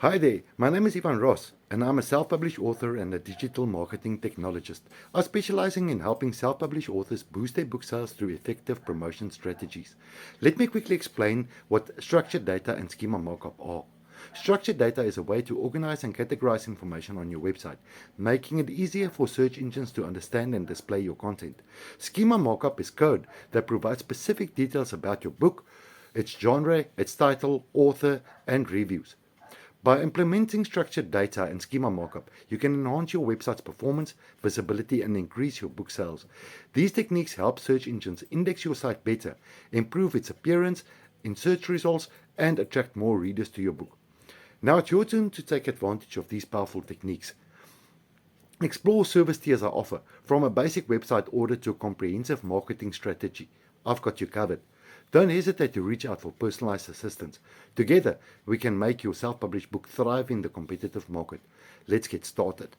Hi there, my name is Ivan Ross, and I'm a self-published author and a digital marketing technologist. I'm specializing in helping self-published authors boost their book sales through effective promotion strategies. Let me quickly explain what structured data and schema markup are. Structured data is a way to organize and categorize information on your website, making it easier for search engines to understand and display your content. Schema markup is code that provides specific details about your book, its genre, its title, author, and reviews. By implementing structured data and schema markup, you can enhance your website's performance, visibility, and increase your book sales. These techniques help search engines index your site better, improve its appearance in search results, and attract more readers to your book. Now it's your turn to take advantage of these powerful techniques. Explore service tiers I offer, from a basic website order to a comprehensive marketing strategy. I've got you covered. Don't hesitate to reach out for personalized assistance. Together, we can make your self-published book thrive in the competitive market. Let's get started.